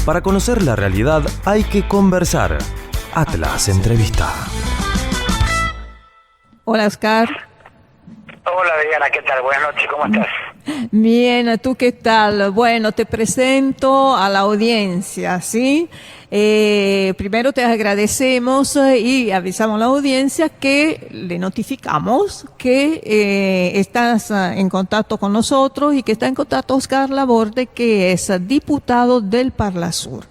Para conocer la realidad hay que conversar. Atlas Entrevista. Hola, Oscar. Hola, Diana, ¿qué tal? Buenas noches, ¿cómo estás? Bien, ¿tú qué tal? Bueno, te presento a la audiencia, ¿sí? Primero te agradecemos y avisamos a la audiencia que le notificamos que estás en contacto con nosotros y que está en contacto Oscar Laborde, que es diputado del Parlasur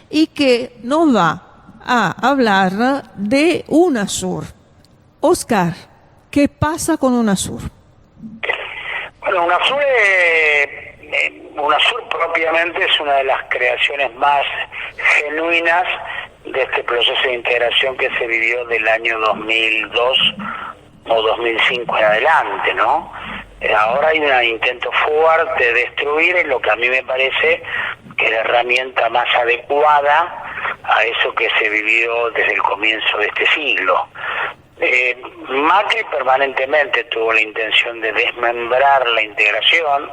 y que nos va a hablar de UNASUR. Oscar, ¿qué pasa con UNASUR? Bueno, UNASUR propiamente es una de las creaciones más genuinas de este proceso de integración que se vivió del año 2002 o 2005 en adelante, ¿no? Ahora hay un intento fuerte de destruir en lo que a mí me parece que es la herramienta más adecuada a eso que se vivió desde el comienzo de este siglo. Macri permanentemente tuvo la intención de desmembrar la integración.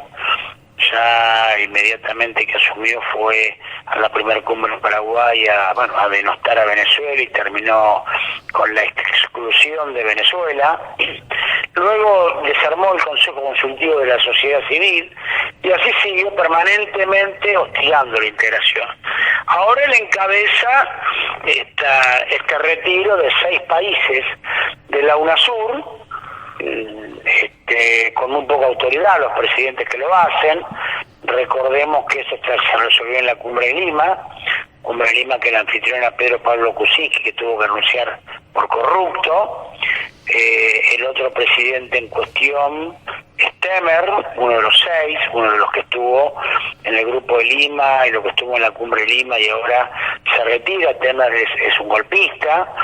Ya inmediatamente que asumió fue a la primera cumbre en Paraguay a denostar a Venezuela y terminó con la exclusión de Venezuela. Luego desarmó el Consejo Consultivo de la Sociedad Civil y así siguió permanentemente hostigando la integración. Ahora él encabeza este retiro de 6 países de la UNASUR, con muy poca autoridad los presidentes que lo hacen. Recordemos que eso se resolvió en la Cumbre de Lima que el anfitrión era Pedro Pablo Kuczynski, que tuvo que renunciar por corrupto. El otro presidente en cuestión es Temer, uno de los 6, uno de los que estuvo en el Grupo de Lima y lo que estuvo en la Cumbre de Lima y ahora se retira. Temer es un golpista.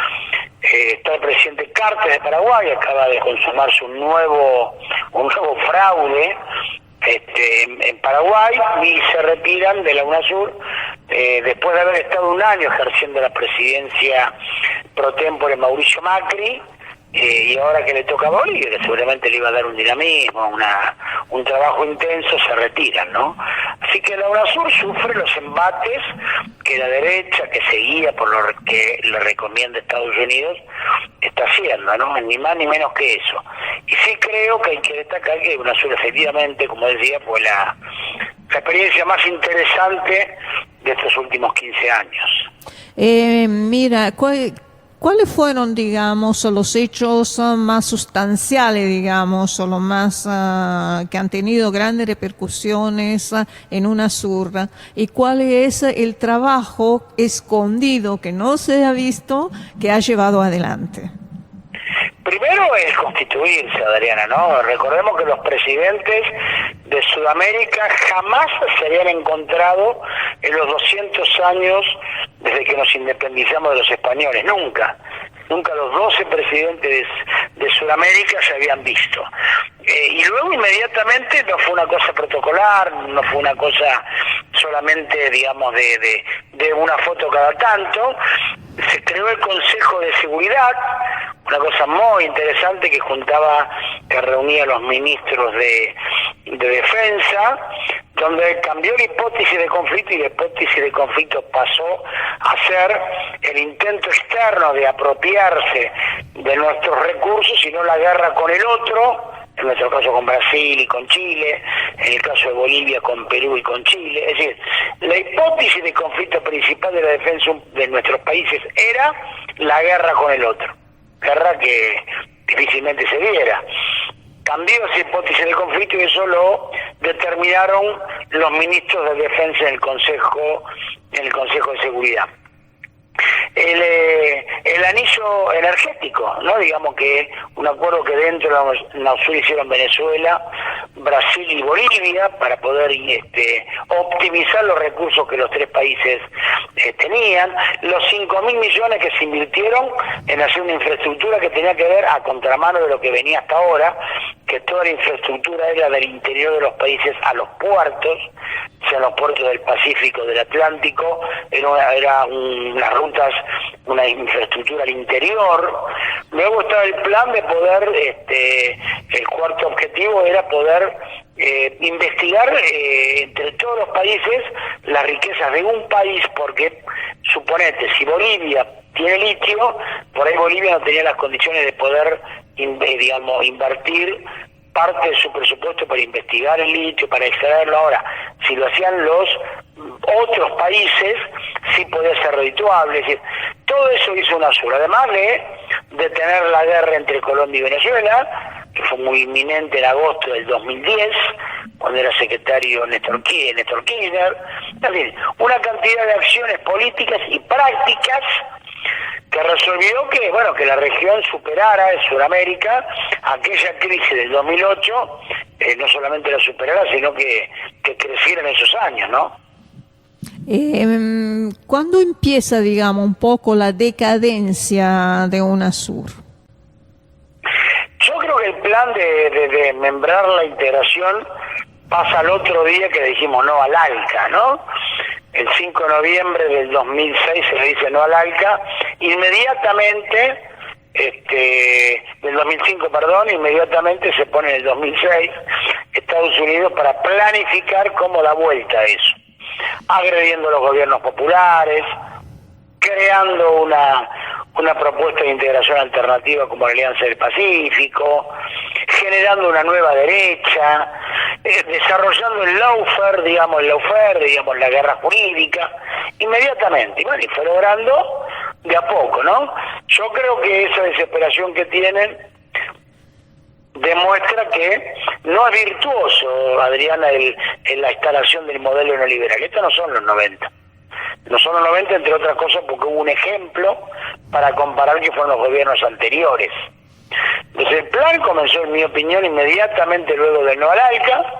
Está el presidente Cartes de Paraguay, acaba de consumarse un nuevo fraude en Paraguay y se retiran de la UNASUR después de haber estado un año ejerciendo la presidencia pro tempore Mauricio Macri. Y ahora que le toca a Bolivia, que seguramente le iba a dar un dinamismo, un trabajo intenso, se retiran, ¿no? Así que la UNASUR sufre los embates que la derecha, que se guía por lo que le recomienda Estados Unidos, está haciendo, ¿no? Ni más ni menos que eso. Y sí creo que hay que destacar que UNASUR efectivamente, como decía, fue la experiencia más interesante de estos últimos 15 años. Mira, ¿cuáles fueron, digamos, los hechos más sustanciales, digamos, o los más que han tenido grandes repercusiones en UNASUR? ¿Y cuál es el trabajo escondido que no se ha visto que ha llevado adelante? Primero es constituirse, Adriana, ¿no? Recordemos que los presidentes de Sudamérica jamás se habían encontrado en los 200 años desde que nos independizamos de los españoles, nunca los 12 presidentes de Sudamérica se habían visto. Y luego inmediatamente no fue una cosa protocolar, no fue una cosa solamente, digamos, de una foto cada tanto. Se creó el Consejo de Seguridad, una cosa muy interesante que reunía a los ministros de Defensa, donde cambió la hipótesis de conflicto y la hipótesis de conflicto pasó a ser el intento externo de apropiarse de nuestros recursos y no la guerra con el otro, en nuestro caso con Brasil y con Chile, en el caso de Bolivia con Perú y con Chile. Es decir, la hipótesis de conflicto principal de la defensa de nuestros países era la guerra con el otro, guerra que difícilmente se diera. Cambió esa hipótesis de conflicto y eso lo determinaron los ministros de defensa en el Consejo de Seguridad. El anillo energético, ¿no? Digamos que un acuerdo que dentro de la UNASUR hicieron Venezuela, Brasil y Bolivia para poder optimizar los recursos que los 3 países tenían, los 5.000 millones que se invirtieron en hacer una infraestructura que tenía que ver a contramano de lo que venía hasta ahora, que toda la infraestructura era del interior de los países a los puertos, sean los puertos del Pacífico, del Atlántico, eran unas rutas una infraestructura al interior. Luego estaba el plan de poder, el cuarto objetivo era poder investigar entre todos los países las riquezas de un país, porque suponete, si Bolivia tiene litio, por ahí Bolivia no tenía las condiciones de poder, invertir parte de su presupuesto para investigar el litio, para extraerlo. Ahora, si lo hacían los otros países, sí podía ser redituable. Es decir, todo eso hizo UNASUR, además de detener la guerra entre Colombia y Venezuela, que fue muy inminente en agosto del 2010, cuando era secretario Néstor Kirchner. En fin, una cantidad de acciones políticas y prácticas que resolvió que la región superara en Sudamérica aquella crisis del 2008, no solamente la superara, sino que creciera en esos años, ¿no? ¿Cuándo empieza, digamos, un poco la decadencia de UNASUR? Yo creo que el plan de membrar la integración pasa al otro día que dijimos no al ALCA, ¿no? El 5 de noviembre del 2006 se le dice no al ALCA, inmediatamente, del 2005, perdón, inmediatamente se pone en el 2006 Estados Unidos para planificar cómo da vuelta a eso, agrediendo a los gobiernos populares, creando una propuesta de integración alternativa como la Alianza del Pacífico, generando una nueva derecha, desarrollando el lawfare, digamos, la guerra jurídica, inmediatamente, y fue logrando de a poco, ¿no? Yo creo que esa desesperación que tienen demuestra que no es virtuoso, Adriana, en la instalación del modelo neoliberal. Estos no son los 90. No son los 90, entre otras cosas, porque hubo un ejemplo para comparar que fueron los gobiernos anteriores. Entonces el plan comenzó, en mi opinión, inmediatamente luego del no al ALCA.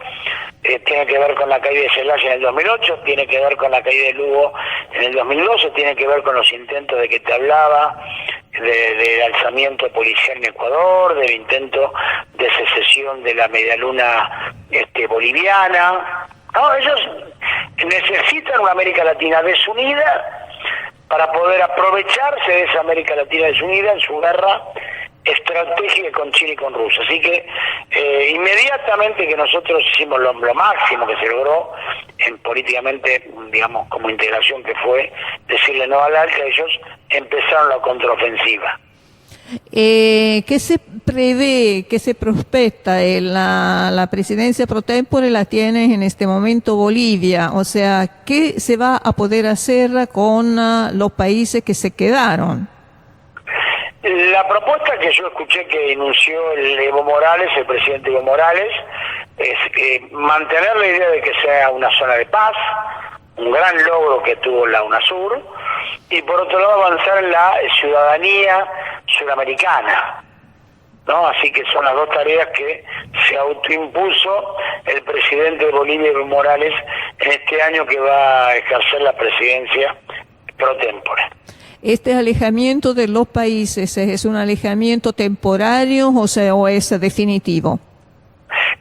Tiene que ver con la caída de Zelaya en el 2008, tiene que ver con la caída de Lugo en el 2012, tiene que ver con los intentos de que te hablaba, del alzamiento policial en Ecuador, del intento de secesión de la medialuna boliviana. No, ellos necesitan una América Latina desunida para poder aprovecharse de esa América Latina desunida en su guerra estratégica con Chile y con Rusia. Así que inmediatamente que nosotros hicimos lo máximo que se logró políticamente, digamos, como integración, que fue decirle no al ALCA, ellos empezaron la contraofensiva. ¿Qué se prevé, qué se prospecta? La presidencia pro tempore la tiene en este momento Bolivia, o sea, ¿qué se va a poder hacer con los países que se quedaron? La propuesta que yo escuché que anunció el presidente Evo Morales, es mantener la idea de que sea una zona de paz, un gran logro que tuvo la UNASUR, y por otro lado avanzar en la ciudadanía suramericana, ¿no? Así que son las dos tareas que se autoimpuso el presidente de Bolivia, Evo Morales, en este año que va a ejercer la presidencia pro tempore. ¿Este alejamiento de los países es un alejamiento temporario, o es definitivo?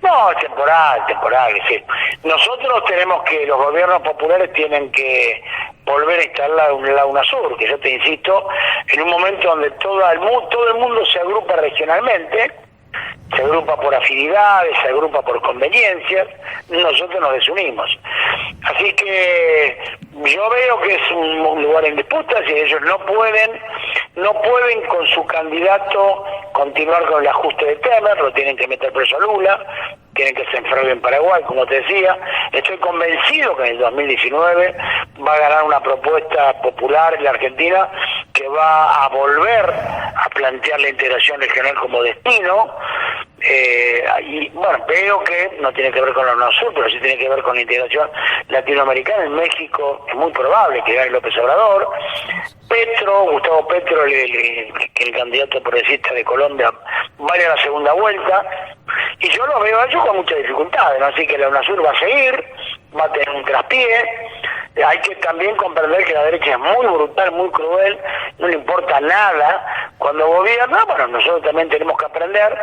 No, es temporal, es decir, nosotros tenemos que, los gobiernos populares tienen que volver a instalar la UNASUR, que yo te insisto, en un momento donde todo el mundo se agrupa regionalmente, se agrupa por afinidades, se agrupa por conveniencias, nosotros nos desunimos. Así que yo veo que es un lugar en disputa, y ellos no pueden con su candidato continuar con el ajuste de Temer, lo tienen que meter preso a Lula, tienen que hacer fraude en Paraguay, como te decía. Estoy convencido que en el 2019 va a ganar una propuesta popular en la Argentina que va a volver a plantear la integración regional como destino. Y bueno, veo que no tiene que ver con la UNASUR, pero sí tiene que ver con la integración latinoamericana. En México es muy probable que gane López Obrador. Gustavo Petro, el candidato progresista de Colombia, vaya a la segunda vuelta, y yo lo veo a ellos con muchas dificultades, ¿no? Así que la UNASUR va a seguir, va a tener un traspié. Hay que también comprender que la derecha es muy brutal, muy cruel, no le importa nada cuando gobierna. Bueno, nosotros también tenemos que aprender.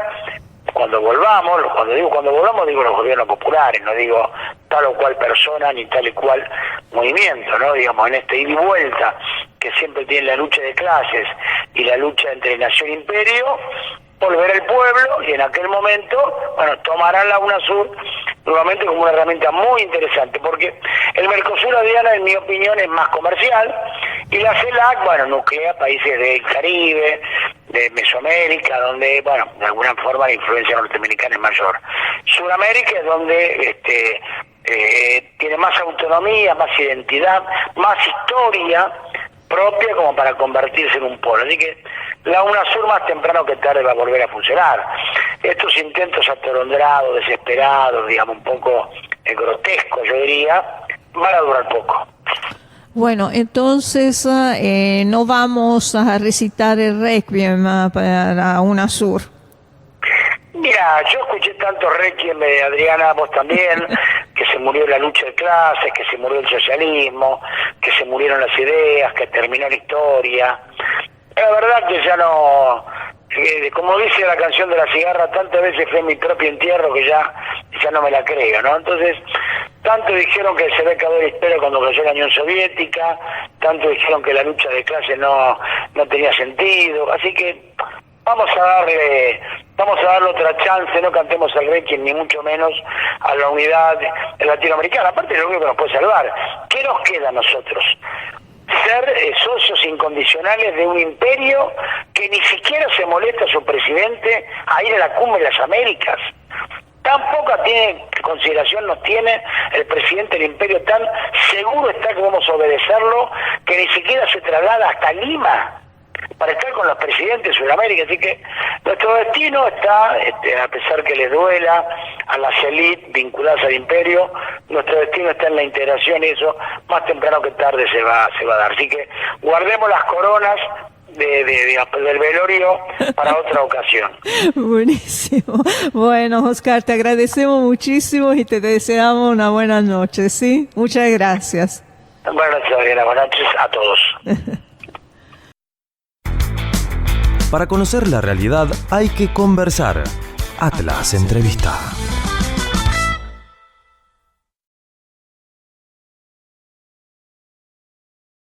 Cuando volvamos, digo los gobiernos populares, no digo tal o cual persona ni tal y cual movimiento, ¿no? Digamos, en este ida y vuelta que siempre tiene la lucha de clases y la lucha entre nación e imperio, volverá el pueblo y en aquel momento, bueno, tomarán la UNASUR nuevamente como una herramienta muy interesante, porque el Mercosur, Adriana, en mi opinión, es más comercial, y la CELAC, bueno, nuclea países del Caribe, de Mesoamérica, donde, bueno, de alguna forma la influencia norteamericana es mayor. Sudamérica es donde tiene más autonomía, más identidad, más historia propia como para convertirse en un polo. Así que la UNASUR más temprano que tarde va a volver a funcionar. Estos intentos atolondrados, desesperados, digamos, un poco grotescos, yo diría, van a durar poco. Bueno, entonces no vamos a recitar el Requiem para UNASUR. Mira, yo escuché tanto Requiem, Adriana, vos también, que se murió la lucha de clases, que se murió el socialismo, que se murieron las ideas, que terminó la historia. La verdad que ya no, como dice la canción de la cigarra, tantas veces fue mi propio entierro que ya no me la creo, ¿no? Entonces, tanto dijeron que se ve acabó la historia cuando cayó la Unión Soviética, tanto dijeron que la lucha de clases no tenía sentido, así que vamos a darle otra chance, no cantemos el Requiem ni mucho menos a la unidad latinoamericana, aparte es lo único que nos puede salvar. ¿Qué nos queda a nosotros? Ser socios incondicionales de un imperio que ni siquiera se molesta a su presidente a ir a la cumbre de las Américas. Tan poca consideración nos tiene el presidente del imperio, tan seguro está que vamos a obedecerlo, que ni siquiera se traslada hasta Lima para estar con los presidentes de Sudamérica. Así que nuestro destino está, a pesar que les duela a las élites vinculadas al imperio, nuestro destino está en la integración, y eso más temprano que tarde se va a dar. Así que guardemos las coronas del velorio para otra ocasión. Buenísimo. Bueno, Oscar, te agradecemos muchísimo y te deseamos una buena noche, ¿sí? Muchas gracias. Buenas noches, Adriana. Buenas noches a todos. Para conocer la realidad hay que conversar. Atlas Entrevista.